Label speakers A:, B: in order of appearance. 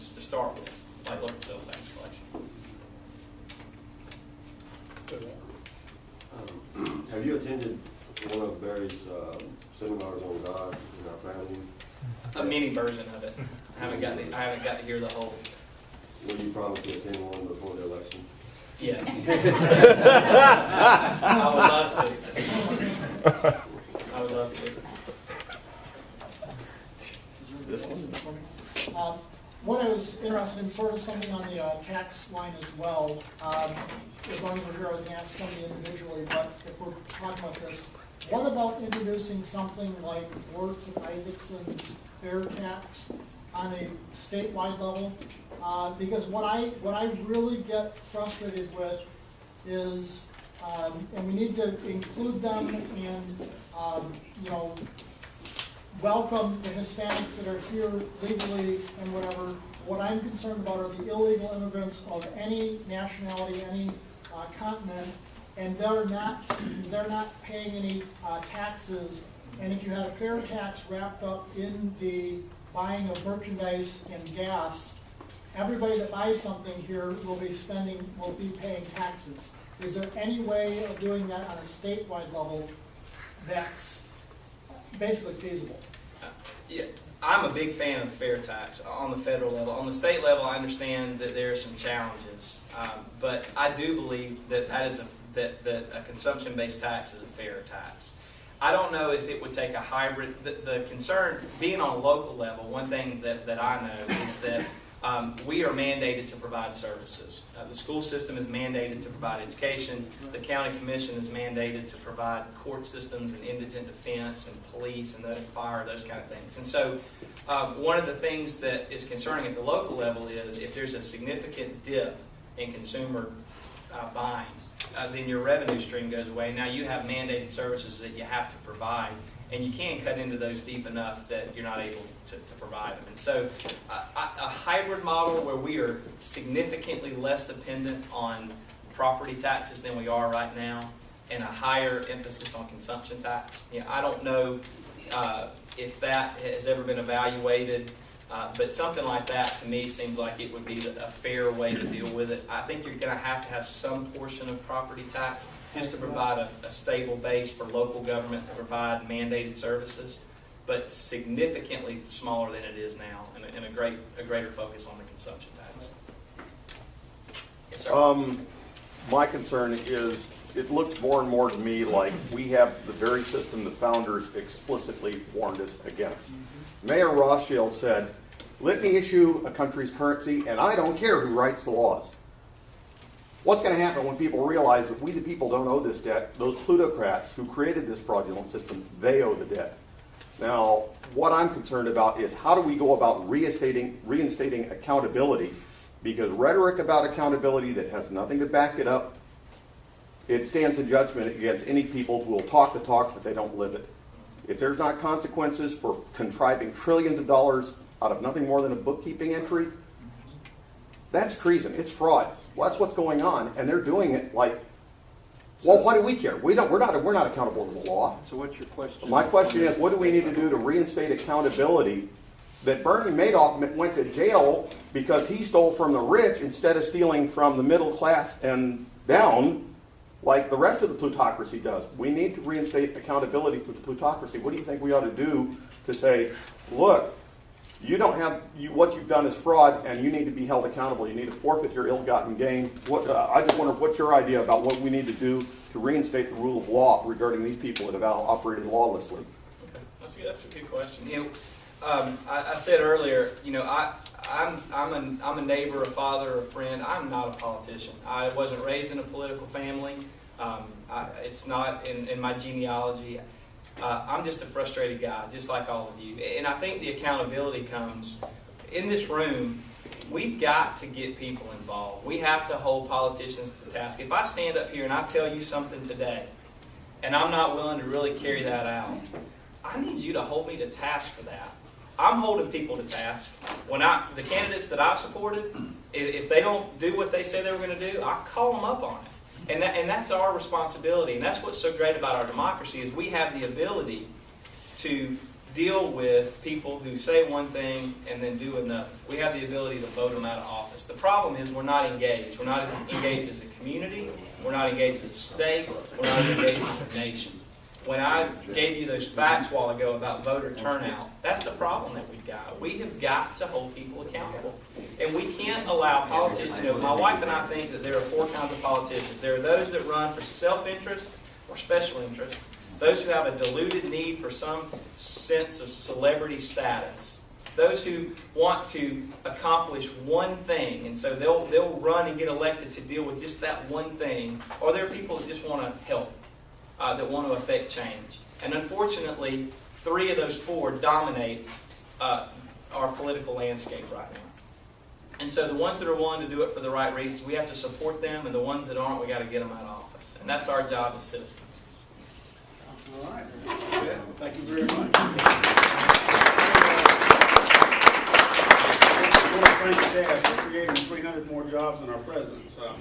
A: things to start with, like local sales tax collection.
B: Have you attended one of Barry's seminars on God in our family?
A: A mini version of it. I haven't got to hear the whole.
B: Will you promise to attend one before the election?
A: Yes. I would love to. I would love to.
B: This one?
C: What I was interested in, sort of something on the tax line as well. As long as we're here, I was going to ask somebody individually, but if we're talking about this, what about introducing something like Wertz and Isaacson's fair tax on a statewide level? Because what I really get frustrated with is, and we need to include them and welcome the Hispanics that are here legally and whatever. What I'm concerned about are the illegal immigrants of any nationality, any continent, and they're not paying any taxes. And if you had a fair tax wrapped up in the buying of merchandise and gas, everybody that buys something here will be paying taxes. Is there any way of doing that on a statewide level that's basically feasible?
A: Yeah, I'm a big fan of the fair tax on the federal level. On the state level, I understand that there are some challenges, but I do believe that that a consumption-based tax is a fair tax. I don't know if it would take a hybrid. The concern, being on a local level, one thing that I know is that we are mandated to provide services. The school system is mandated to provide education. The county commission is mandated to provide court systems and indigent defense and police and fire, those kind of things. And so one of the things that is concerning at the local level is if there's a significant dip in consumer buying, then your revenue stream goes away. Now you have mandated services that you have to provide, and you can't cut into those deep enough that you're not able to provide them. And so a hybrid model where we are significantly less dependent on property taxes than we are right now, and a higher emphasis on consumption tax. I don't know if that has ever been evaluated, but something like that to me seems like it would be a fair way to deal with it. I think you're going to have some portion of property tax just to provide a stable base for local government to provide mandated services, but significantly smaller than it is now, and a greater focus on the consumption tax. Yes, sir.
D: My concern is it looks more and more to me like we have the very system the founders explicitly warned us against. Mayor Rothschild said, "Let me issue a country's currency, and I don't care who writes the laws." What's going to happen when people realize that we the people don't owe this debt? Those plutocrats who created this fraudulent system, they owe the debt. Now, what I'm concerned about is how do we go about reinstating accountability? Because rhetoric about accountability that has nothing to back it up, it stands in judgment against any people who will talk the talk, but they don't live it. If there's not consequences for contriving trillions of dollars out of nothing more than a bookkeeping entry, that's treason. It's fraud. Well, that's what's going on, and they're doing it like, well, why do we care? We're not accountable to the law.
E: So what's your question?
D: My question is, what do we need to do to reinstate accountability? That Bernie Madoff went to jail because he stole from the rich instead of stealing from the middle class and down, like the rest of the plutocracy does. We need to reinstate accountability for the plutocracy. What do you think we ought to do to say, look, you don't have, what you've done is fraud, and you need to be held accountable. You need to forfeit your ill-gotten gain. I just wonder what's your idea about what we need to do to reinstate the rule of law regarding these people that have operated lawlessly?
A: Okay. That's a good question. I said earlier, I'm a neighbor, a father, a friend. I'm not a politician. I wasn't raised in a political family. It's not in my genealogy. I'm just a frustrated guy, just like all of you. And I think the accountability comes in this room. We've got to get people involved. We have to hold politicians to task. If I stand up here and I tell you something today, and I'm not willing to really carry that out, I need you to hold me to task for that. I'm holding people to task. The candidates that I've supported, if they don't do what they say they were going to do, I call them up on it. And that's our responsibility. And that's what's so great about our democracy is we have the ability to deal with people who say one thing and then do another. We have the ability to vote them out of office. The problem is we're not engaged. We're not engaged as a community. We're not engaged as a state. We're not engaged as a nation. When I gave you those facts a while ago about voter turnout, that's the problem that we've got. We have got to hold people accountable. And we can't allow politicians, my wife and I think that there are 4 kinds of politicians. There are those that run for self-interest or special interest, those who have a diluted need for some sense of celebrity status, those who want to accomplish one thing, and so they'll run and get elected to deal with just that one thing, or there are people that just want to help. That want to affect change. And unfortunately, 3 of those 4 dominate our political landscape right now. And so the ones that are willing to do it for the right reasons, we have to support them, and the ones that aren't, we got to get them out of office. And that's our job as citizens.
E: All right. Yeah, thank you very much. I want to thank Dad for creating 300 more jobs than our president. So.